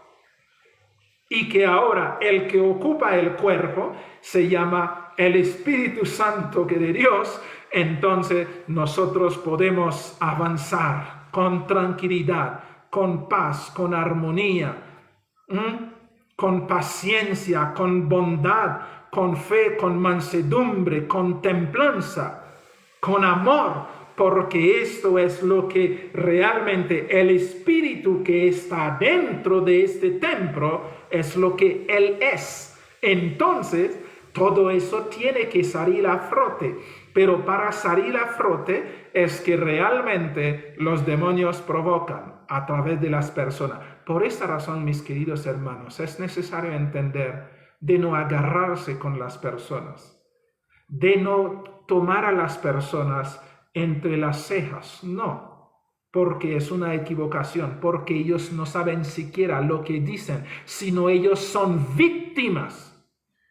Y que ahora el que ocupa el cuerpo se llama el Espíritu Santo que de Dios. Entonces nosotros podemos avanzar con tranquilidad, con paz, con armonía, con paciencia, con bondad, con fe, con mansedumbre, con templanza, con amor, porque esto es lo que realmente el Espíritu que está dentro de este templo es lo que Él es. Entonces, todo eso tiene que salir a flote. Pero para salir a flote es que realmente los demonios provocan a través de las personas. Por esta razón, mis queridos hermanos, es necesario entender de no agarrarse con las personas, de no tomar a las personas entre las cejas, no, porque es una equivocación, porque ellos no saben siquiera lo que dicen, sino ellos son víctimas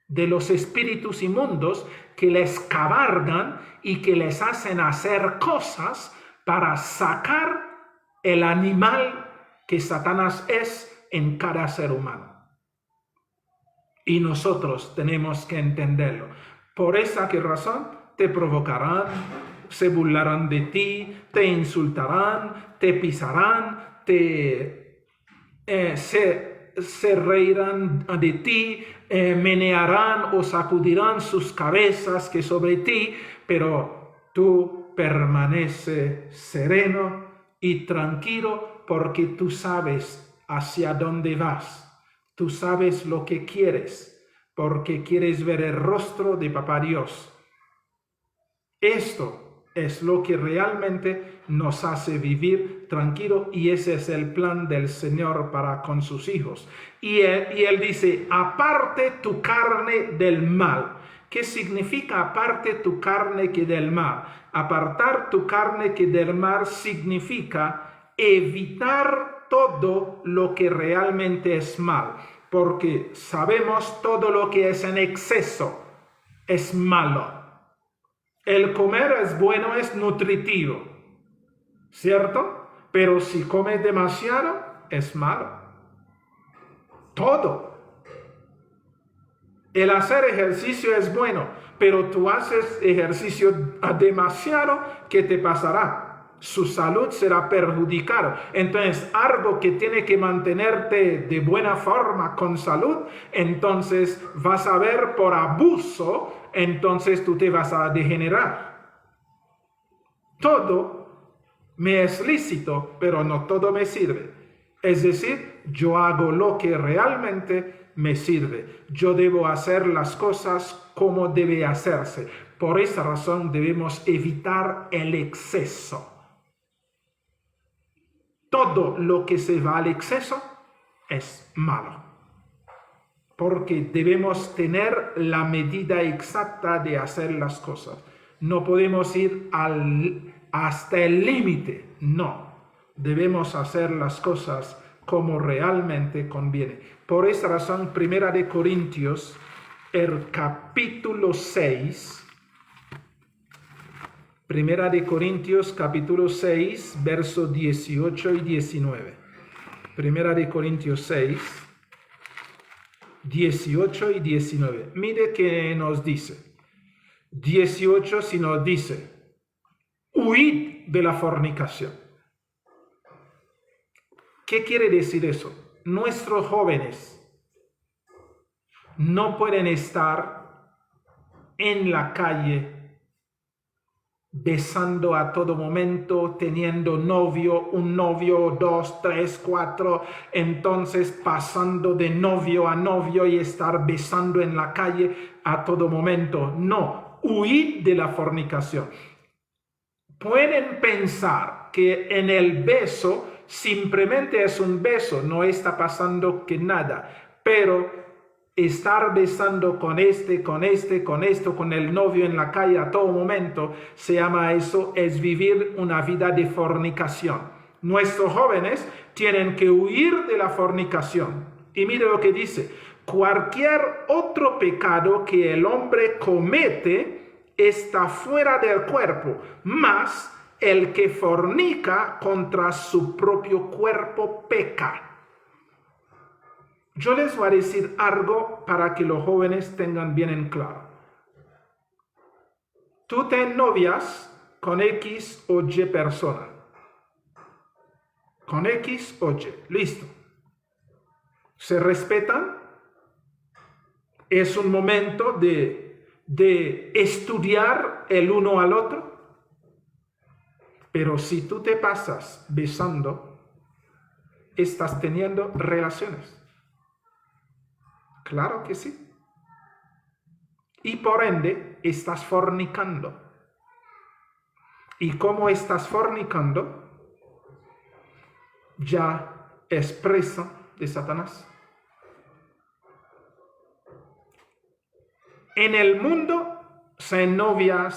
de los espíritus inmundos que les cabalgan y que les hacen hacer cosas para sacar el animal que Satanás es en cada ser humano. Y nosotros tenemos que entenderlo. Por esa razón te provocarán, se burlarán de ti, te insultarán, te pisarán, se reirán de ti, menearán o sacudirán sus cabezas que sobre ti, pero tú permanece sereno y tranquilo porque tú sabes hacia dónde vas. Tú sabes lo que quieres, porque quieres ver el rostro de Papá Dios. Esto es lo que realmente nos hace vivir tranquilo y ese es el plan del Señor para con sus hijos. Y él dice, aparte tu carne del mal. ¿Qué significa aparte tu carne que del mal? Apartar tu carne que del mal significa evitar todo lo que realmente es mal, porque sabemos todo lo que es en exceso es malo. El comer es bueno, es nutritivo, ¿cierto? Pero si comes demasiado, es malo. Todo. El hacer ejercicio es bueno, pero tú haces ejercicio demasiado, ¿qué te pasará? Su salud será perjudicada. Entonces, algo que tiene que mantenerte de buena forma con salud, entonces vas a ver por abuso, entonces tú te vas a degenerar. Todo me es lícito, pero no todo me sirve. Es decir, yo hago lo que realmente me sirve. Yo debo hacer las cosas como debe hacerse. Por esa razón debemos evitar el exceso. Todo lo que se va al exceso es malo, porque debemos tener la medida exacta de hacer las cosas. No podemos ir hasta el límite, no. Debemos hacer las cosas como realmente conviene. Por esta razón, 1 Corintios, el capítulo 6, 1 Corintios capítulo 6, versos 18 y 19. 1 Corintios 6, 18 y 19. Mire qué nos dice. 18 si nos dice, huid de la fornicación. ¿Qué quiere decir eso? Nuestros jóvenes no pueden estar en la calle besando a todo momento, teniendo novio, un novio, 2, 3, 4, entonces pasando de novio a novio y estar besando en la calle a todo momento. No, huid de la fornicación. Pueden pensar que en el beso simplemente es un beso, no está pasando que nada, pero estar besando con con el novio en la calle a todo momento, se llama eso, es vivir una vida de fornicación. Nuestros jóvenes tienen que huir de la fornicación. Y mire lo que dice, cualquier otro pecado que el hombre comete está fuera del cuerpo, mas el que fornica contra su propio cuerpo peca. Yo les voy a decir algo para que los jóvenes tengan bien en claro. Tú te novias con X o Y persona. Con X o Y. Listo. Se respetan. Es un momento de estudiar el uno al otro. Pero si tú te pasas besando, estás teniendo relaciones. Claro que sí. Y por ende, estás fornicando. ¿Y cómo estás fornicando? Ya es presa de Satanás. En el mundo se novia.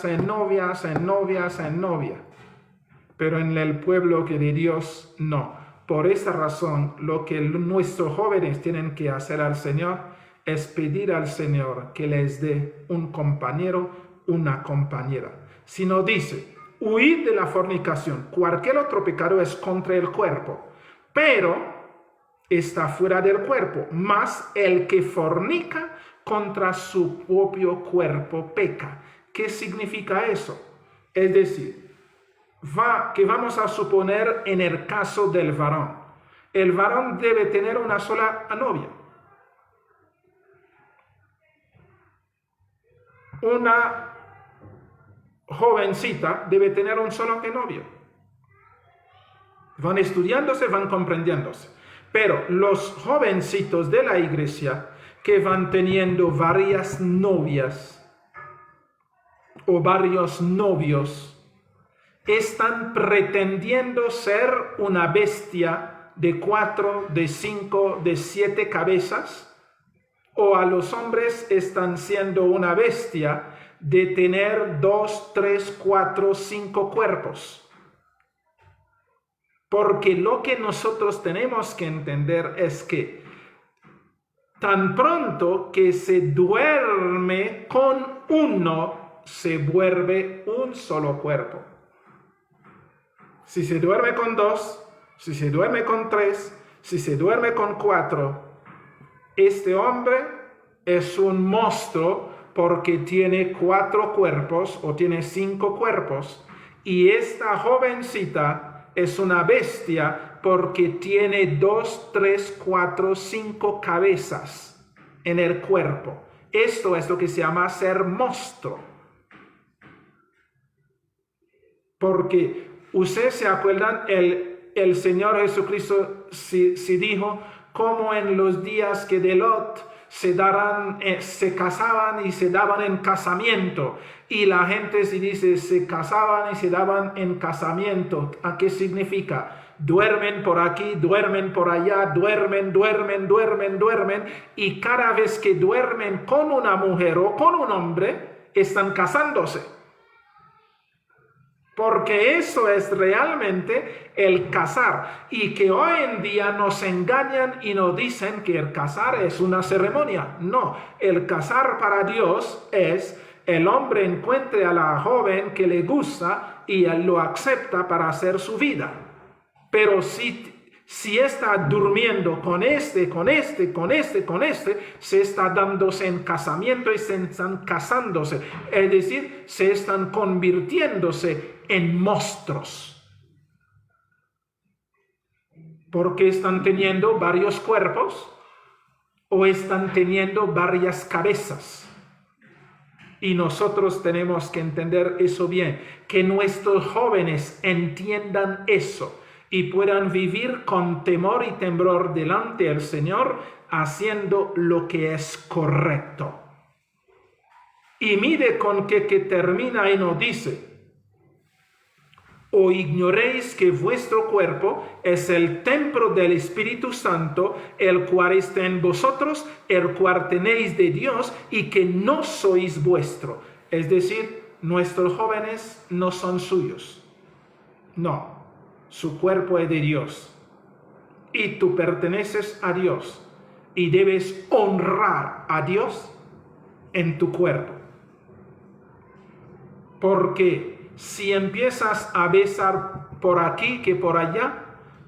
Pero en el pueblo de Dios no. Por esa razón, lo que nuestros jóvenes tienen que hacer al Señor es pedir al Señor que les dé un compañero, una compañera. Si no dice, huid de la fornicación. Cualquier otro pecado es contra el cuerpo, pero está fuera del cuerpo. Mas el que fornica contra su propio cuerpo peca. ¿Qué significa eso? Es decir, que vamos a suponer en el caso del varón. El varón debe tener una sola novia. Una jovencita debe tener un solo novio. Van estudiándose, van comprendiéndose. Pero los jovencitos de la iglesia que van teniendo varias novias o varios novios, están pretendiendo ser una bestia de 4, de 5, de 7 cabezas, o a los hombres están siendo una bestia de tener 2, 3, 4, 5 cuerpos. Porque lo que nosotros tenemos que entender es que tan pronto que se duerme con uno, se vuelve un solo cuerpo. Si se duerme con 2, si se duerme con 3, si se duerme con 4, este hombre es un monstruo porque tiene 4 cuerpos o tiene 5 cuerpos. Y esta jovencita es una bestia porque tiene 2, 3, 4, 5 cabezas en el cuerpo. Esto es lo que se llama ser monstruo. Porque ustedes se acuerdan, el Señor Jesucristo sí dijo, como en los días que de Lot se casaban y se daban en casamiento. Y la gente se dice, se casaban y se daban en casamiento. ¿A qué significa? Duermen por aquí, duermen por allá, duermen. Y cada vez que duermen con una mujer o con un hombre, están casándose. Porque eso es realmente el casar. Y que hoy en día nos engañan y nos dicen que el casar es una ceremonia. No, el casar para Dios es el hombre encuentre a la joven que le gusta y él lo acepta para hacer su vida. Pero si está durmiendo con este, se está dándose en casamiento y se están casándose. Es decir, se están convirtiéndose en monstruos. Porque están teniendo varios cuerpos o están teniendo varias cabezas. Y nosotros tenemos que entender eso bien, que nuestros jóvenes entiendan eso y puedan vivir con temor y temblor delante del Señor, haciendo lo que es correcto. Y mire con que termina y nos dice: ¿o ignoréis que vuestro cuerpo es el templo del Espíritu Santo, el cual está en vosotros, el cual tenéis de Dios, y que no sois vuestro? Es decir, nuestros jóvenes no son suyos. No, su cuerpo es de Dios. Y tú perteneces a Dios. Y debes honrar a Dios en tu cuerpo. Porque si empiezas a besar por aquí que por allá,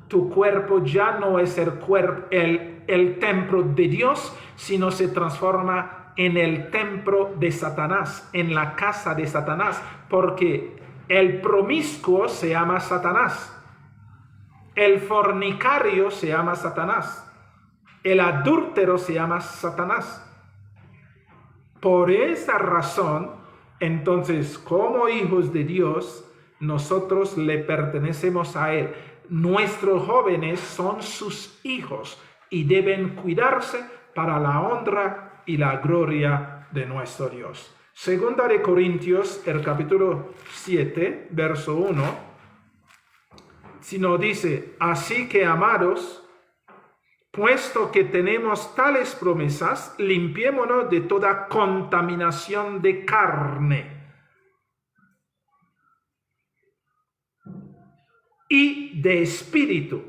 tu cuerpo ya no es el templo de Dios, sino se transforma en el templo de Satanás, en la casa de Satanás, porque el promiscuo se llama Satanás, el fornicario se llama Satanás, el adúltero se llama Satanás. Por esa razón, entonces, como hijos de Dios, nosotros le pertenecemos a Él. Nuestros jóvenes son sus hijos y deben cuidarse para la honra y la gloria de nuestro Dios. Segunda de Corintios, el capítulo 7, verso 1, si nos dice: así que, amados, puesto que tenemos tales promesas, limpiémonos de toda contaminación de carne y de espíritu,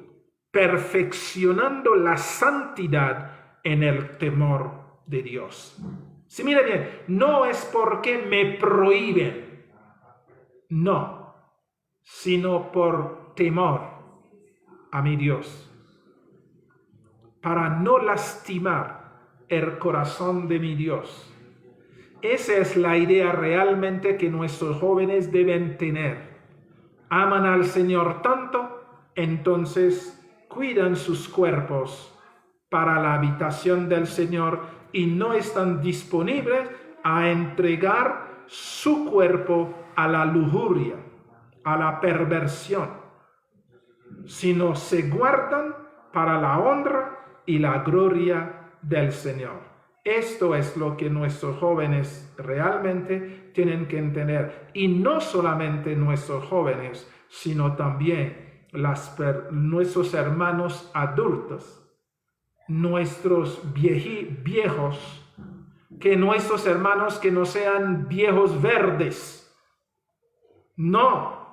perfeccionando la santidad en el temor de Dios. Si mira bien, no es porque me prohíben, no, sino por temor a mi Dios, para no lastimar el corazón de mi Dios. Esa es la idea realmente que nuestros jóvenes deben tener. Aman al Señor tanto, entonces cuidan sus cuerpos para la habitación del Señor y no están disponibles a entregar su cuerpo a la lujuria, a la perversión, sino se guardan para la honra y la gloria del Señor. Esto es lo que nuestros jóvenes realmente tienen que entender. Y no solamente nuestros jóvenes, sino también nuestros hermanos adultos, nuestros viejos, que nuestros hermanos que no sean viejos verdes. No.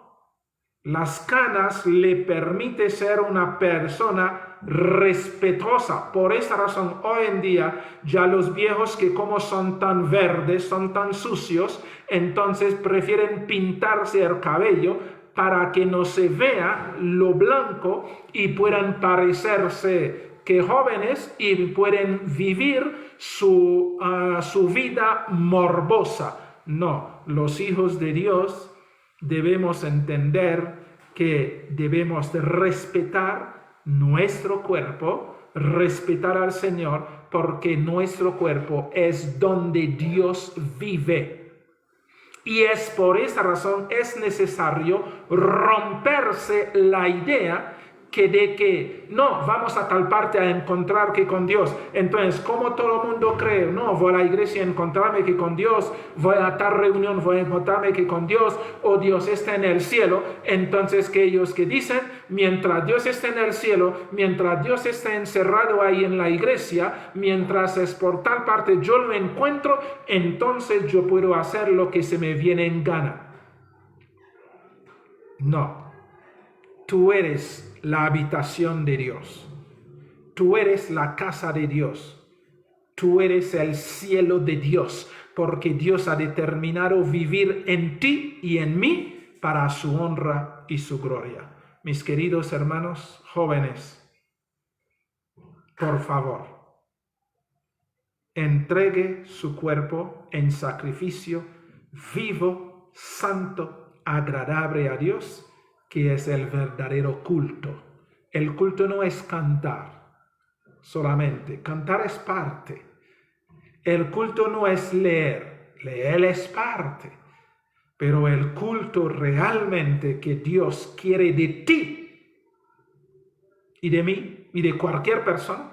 Las canas le permiten ser una persona respetuosa. Por esa razón, hoy en día, ya los viejos que como son tan verdes, son tan sucios, entonces prefieren pintarse el cabello para que no se vea lo blanco y puedan parecerse que jóvenes y pueden vivir su vida morbosa. No, los hijos de Dios debemos entender que debemos de respetar nuestro cuerpo, respetar al Señor, porque nuestro cuerpo es donde Dios vive. Y es por esa razón es necesario romperse la idea de que no, vamos a tal parte a encontrar que con Dios. Entonces, como todo el mundo cree, no, voy a la iglesia a encontrarme que con Dios, voy a tal reunión, voy a encontrarme que con Dios, o Dios está en el cielo. Entonces, que ellos que dicen, mientras Dios está en el cielo, mientras Dios está encerrado ahí en la iglesia, mientras es por tal parte yo lo encuentro, entonces yo puedo hacer lo que se me viene en gana. No. Tú eres la habitación de Dios. Tú eres la casa de Dios. Tú eres el cielo de Dios, porque Dios ha determinado vivir en ti y en mí para su honra y su gloria. Mis queridos hermanos jóvenes, por favor, entregue su cuerpo en sacrificio vivo, santo, agradable a Dios, que es el verdadero culto. El culto no es cantar solamente. Cantar es parte. El culto no es leer. Él es parte. Pero el culto realmente que Dios quiere de ti y de mí y de cualquier persona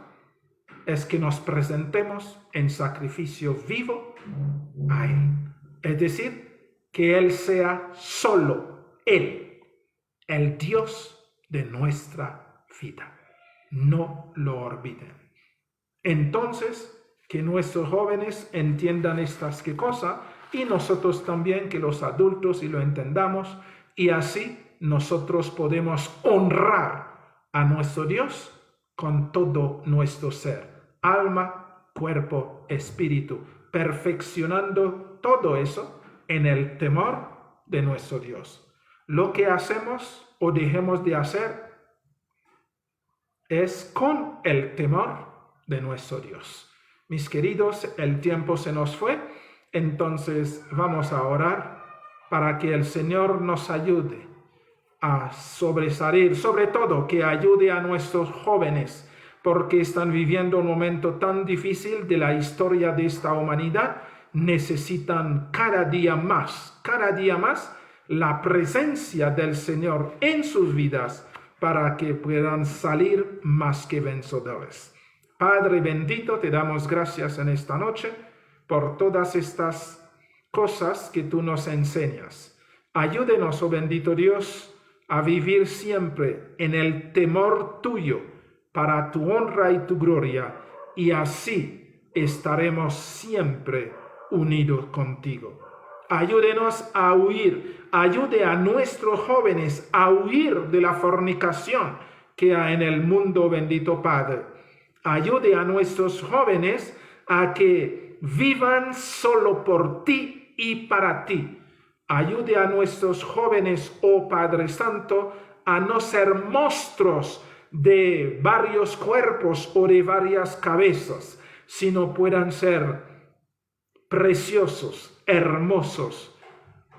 es que nos presentemos en sacrificio vivo a Él. Es decir, que Él sea solo Él, el Dios de nuestra vida. No lo olviden. Entonces, que nuestros jóvenes entiendan estas cosas y nosotros también, que los adultos y lo entendamos, y así nosotros podemos honrar a nuestro Dios con todo nuestro ser, alma, cuerpo, espíritu, perfeccionando todo eso en el temor de nuestro Dios. Lo que hacemos o dejemos de hacer es con el temor de nuestro Dios. Mis queridos, el tiempo se nos fue, entonces vamos a orar para que el Señor nos ayude a sobresalir, sobre todo que ayude a nuestros jóvenes, porque están viviendo un momento tan difícil de la historia de esta humanidad. Necesitan cada día más la presencia del Señor en sus vidas para que puedan salir más que vencedores. Padre bendito, te damos gracias en esta noche por todas estas cosas que tú nos enseñas. Ayúdenos, oh bendito Dios, a vivir siempre en el temor tuyo para tu honra y tu gloria, y así estaremos siempre unidos contigo. Ayúdenos a huir, ayude a nuestros jóvenes a huir de la fornicación que hay en el mundo, bendito Padre. Ayude a nuestros jóvenes a que vivan solo por ti y para ti. Ayude a nuestros jóvenes, oh Padre Santo, a no ser monstruos de varios cuerpos o de varias cabezas, sino puedan ser preciosos, hermosos,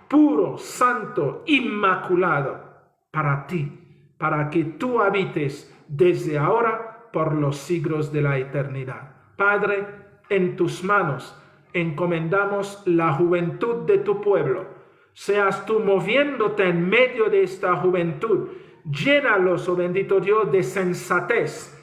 puro, santo, inmaculado para ti, para que tú habites desde ahora por los siglos de la eternidad. Padre, en tus manos encomendamos la juventud de tu pueblo. Seas tú moviéndote en medio de esta juventud. Llénalos, oh bendito Dios, de sensatez,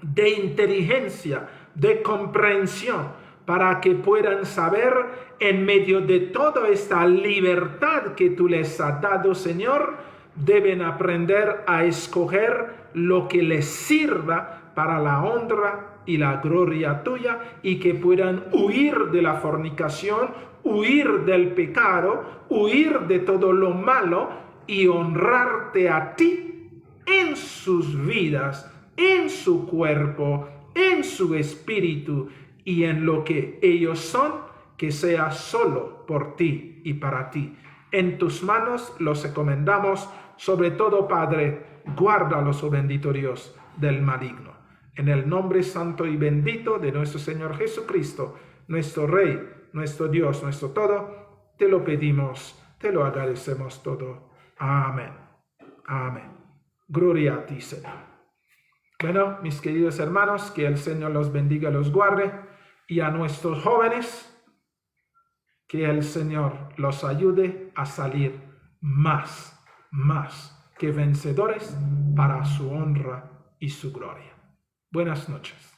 de inteligencia, de comprensión, para que puedan saber en medio de toda esta libertad que tú les has dado, Señor, deben aprender a escoger lo que les sirva para la honra y la gloria tuya, y que puedan huir de la fornicación, huir del pecado, huir de todo lo malo y honrarte a ti en sus vidas, en su cuerpo, en su espíritu y en lo que ellos son, que sea solo por ti y para ti. En tus manos los encomendamos, sobre todo, Padre, guárdalos, oh bendito Dios, del maligno. En el nombre santo y bendito de nuestro Señor Jesucristo, nuestro Rey, nuestro Dios, nuestro todo, te lo pedimos, te lo agradecemos todo. Amén. Amén. Gloria a ti, Señor. Bueno, mis queridos hermanos, que el Señor los bendiga, los guarde, y a nuestros jóvenes, que el Señor los ayude a salir más que vencedores para su honra y su gloria. Buenas noches.